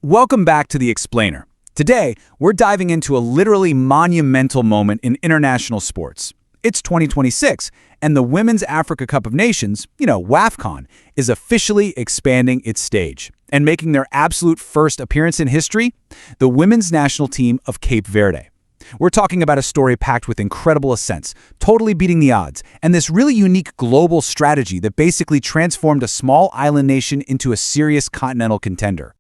Welcome back to The Explainer. Today, we're diving into a literally monumental moment in international sports. It's 2026, and the Women's Africa Cup of Nations, WAFCON, is officially expanding its stage. And making their absolute first appearance in history, the women's national team of Cape Verde. We're talking about a story packed with incredible ascents, totally beating the odds, and this really unique global strategy that basically transformed a small island nation into a serious continental contender.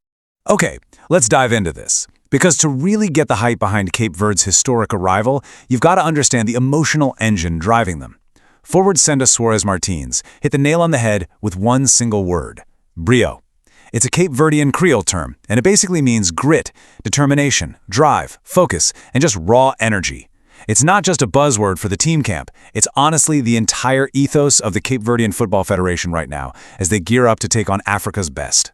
Okay, let's dive into this. Because to really get the hype behind Cape Verde's historic arrival, you've got to understand the emotional engine driving them. Forward Senda Suarez Martins hit the nail on the head with one single word: brio. It's a Cape Verdean Creole term, and it basically means grit, determination, drive, focus, and just raw energy. It's not just a buzzword for the team camp. It's honestly the entire ethos of the Cape Verdean Football Federation right now, as they gear up to take on Africa's best.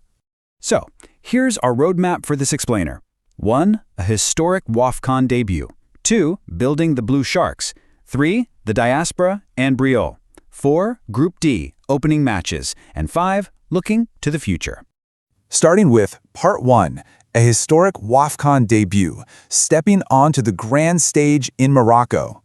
So, here's our roadmap for this explainer. 1. A historic WAFCON debut. 2. Building the Blue Sharks. 3. The diaspora and Brio. 4. Group D, opening matches. And 5. Looking to the future. Starting with Part 1, a historic WAFCON debut, stepping onto the grand stage in Morocco.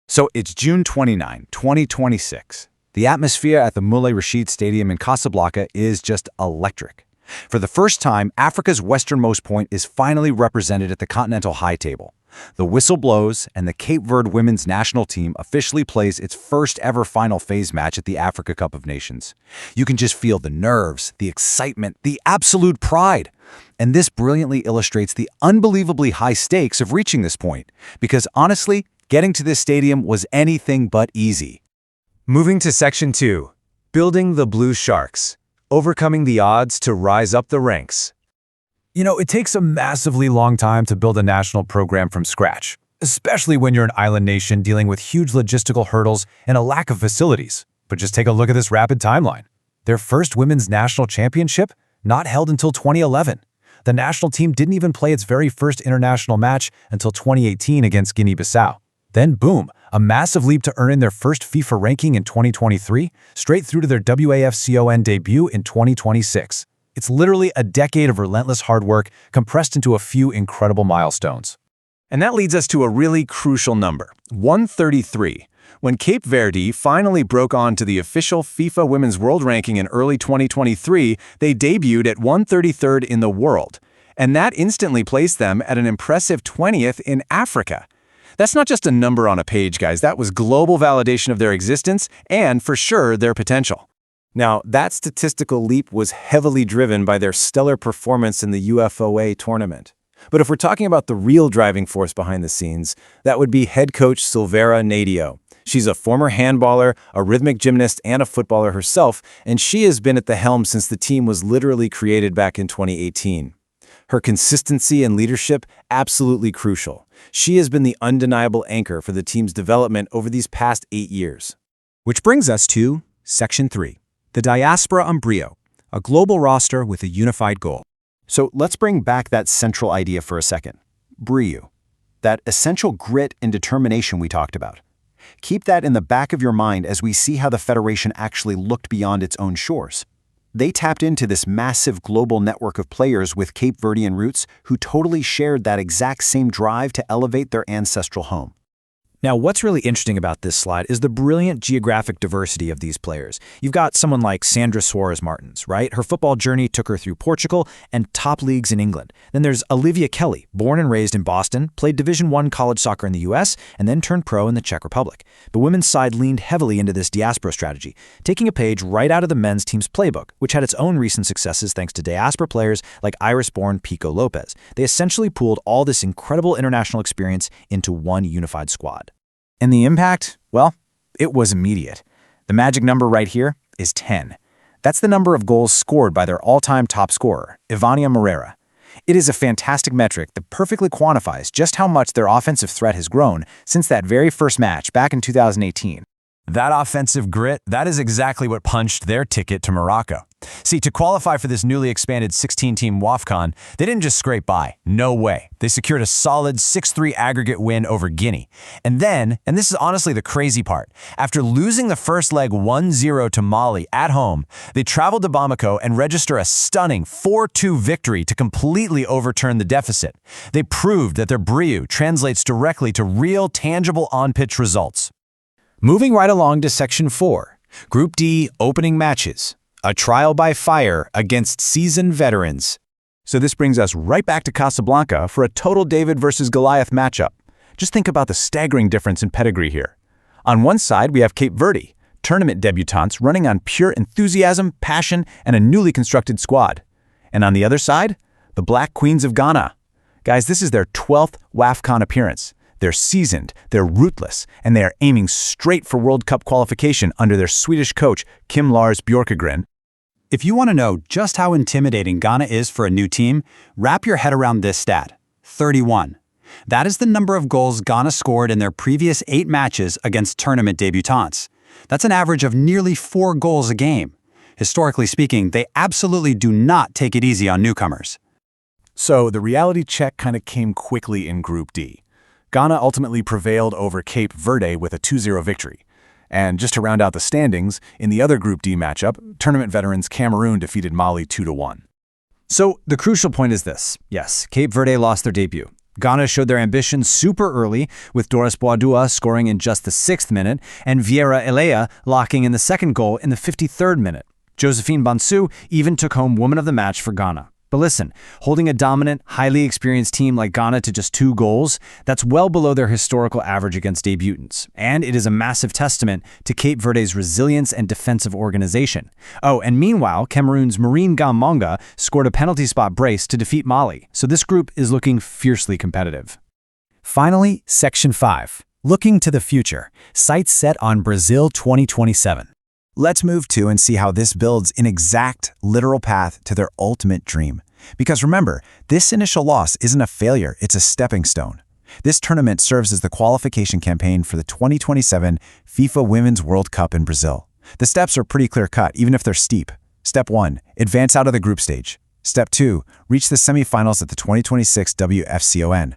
So it's June 29, 2026. The atmosphere at the Moulay Rashid Stadium in Casablanca is just electric. For the first time, Africa's westernmost point is finally represented at the continental high table. The whistle blows, and the Cape Verde women's national team officially plays its first ever final phase match at the Africa Cup of Nations. You can just feel the nerves, the excitement, the absolute pride. And this brilliantly illustrates the unbelievably high stakes of reaching this point, because honestly, getting to this stadium was anything but easy. Moving to Section 2, building the Blue Sharks. Overcoming the odds to rise up the ranks. It takes a massively long time to build a national program from scratch, especially when you're an island nation dealing with huge logistical hurdles and a lack of facilities. But just take a look at this rapid timeline. Their first women's national championship, not held until 2011. The national team didn't even play its very first international match until 2018 against Guinea-Bissau. Then boom, a massive leap to earn in their first FIFA ranking in 2023, straight through to their WAFCON debut in 2026. It's literally a decade of relentless hard work compressed into a few incredible milestones. And that leads us to a really crucial number, 133. When Cape Verde finally broke on to the official FIFA Women's World Ranking in early 2023, they debuted at 133rd in the world. And that instantly placed them at an impressive 20th in Africa. That's not just a number on a page, guys. That was global validation of their existence and, for sure, their potential. Now, that statistical leap was heavily driven by their stellar performance in the UFOA tournament. But if we're talking about the real driving force behind the scenes, that would be head coach Silvera Nadio. She's a former handballer, a rhythmic gymnast, and a footballer herself, and she has been at the helm since the team was literally created back in 2018. Her consistency and leadership, absolutely crucial. She has been the undeniable anchor for the team's development over these past 8 years. Which brings us to Section 3, the diaspora and Brio, a global roster with a unified goal. So let's bring back that central idea for a second. Brio, that essential grit and determination we talked about. Keep that in the back of your mind as we see how the Federation actually looked beyond its own shores. They tapped into this massive global network of players with Cape Verdean roots who totally shared that exact same drive to elevate their ancestral home. Now, what's really interesting about this slide is the brilliant geographic diversity of these players. You've got someone like Sandra Suarez Martins, right? Her football journey took her through Portugal and top leagues in England. Then there's Olivia Kelly, born and raised in Boston, played Division I college soccer in the US, and then turned pro in the Czech Republic. The women's side leaned heavily into this diaspora strategy, taking a page right out of the men's team's playbook, which had its own recent successes thanks to diaspora players like Iris-born Pico Lopez. They essentially pooled all this incredible international experience into one unified squad. And the impact? Well, it was immediate. The magic number right here is 10. That's the number of goals scored by their all-time top scorer, Ivania Moreira. It is a fantastic metric that perfectly quantifies just how much their offensive threat has grown since that very first match back in 2018. That offensive grit, that is exactly what punched their ticket to Morocco. See, to qualify for this newly expanded 16-team WAFCON, they didn't just scrape by. No way. They secured a solid 6-3 aggregate win over Guinea. And then, and this is honestly the crazy part, after losing the first leg 1-0 to Mali at home, they traveled to Bamako and register a stunning 4-2 victory to completely overturn the deficit. They proved that their brio translates directly to real, tangible on-pitch results. Moving right along to Section 4, Group D opening matches. A trial by fire against seasoned veterans. So this brings us right back to Casablanca for a total David versus Goliath matchup. Just think about the staggering difference in pedigree here. On one side, we have Cape Verde, tournament debutantes running on pure enthusiasm, passion, and a newly constructed squad. And on the other side, the Black Queens of Ghana. Guys, this is their 12th WAFCON appearance. They're seasoned, they're ruthless, and they are aiming straight for World Cup qualification under their Swedish coach, Kim Lars Bjorkegren. If you want to know just how intimidating Ghana is for a new team, wrap your head around this stat: 31. That is the number of goals Ghana scored in their previous 8 matches against tournament debutants. That's an average of nearly 4 goals a game. Historically speaking, they absolutely do not take it easy on newcomers. So the reality check kind of came quickly in Group D. Ghana ultimately prevailed over Cape Verde with a 2-0 victory. And just to round out the standings, in the other Group D matchup, tournament veterans Cameroon defeated Mali 2-1. So the crucial point is this. Yes, Cape Verde lost their debut. Ghana showed their ambition super early, with Doris Boadua scoring in just the 6th minute and Vieira Elea locking in the second goal in the 53rd minute. Josephine Bansu even took home Woman of the Match for Ghana. But listen, holding a dominant, highly experienced team like Ghana to just 2 goals, that's well below their historical average against debutants. And it is a massive testament to Cape Verde's resilience and defensive organization. Oh, and meanwhile, Cameroon's Marine Gamonga scored a penalty spot brace to defeat Mali. So this group is looking fiercely competitive. Finally, Section 5. Looking to the future. Sights set on Brazil 2027. Let's move to and see how this builds an exact, literal path to their ultimate dream. Because remember, this initial loss isn't a failure, it's a stepping stone. This tournament serves as the qualification campaign for the 2027 FIFA Women's World Cup in Brazil. The steps are pretty clear-cut, even if they're steep. Step 1, advance out of the group stage. Step 2, reach the semifinals at the 2026 WAFCON.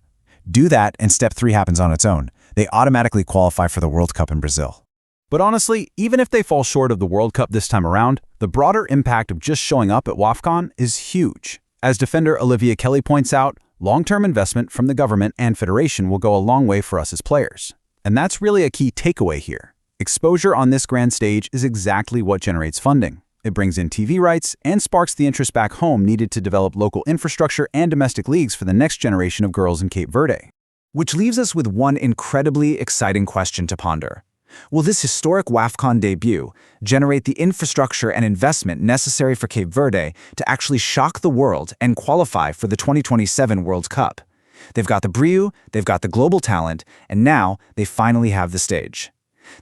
Do that, and Step 3 happens on its own. They automatically qualify for the World Cup in Brazil. But honestly, even if they fall short of the World Cup this time around, the broader impact of just showing up at WAFCON is huge. As defender Olivia Kelly points out, long-term investment from the government and federation will go a long way for us as players. And that's really a key takeaway here. Exposure on this grand stage is exactly what generates funding. It brings in TV rights and sparks the interest back home needed to develop local infrastructure and domestic leagues for the next generation of girls in Cape Verde. Which leaves us with one incredibly exciting question to ponder. Will this historic WAFCON debut generate the infrastructure and investment necessary for Cape Verde to actually shock the world and qualify for the 2027 World Cup? They've got the brio, they've got the global talent, and now they finally have the stage.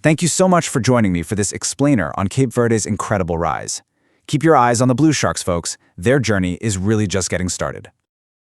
Thank you so much for joining me for this explainer on Cape Verde's incredible rise. Keep your eyes on the Blue Sharks, folks. Their journey is really just getting started.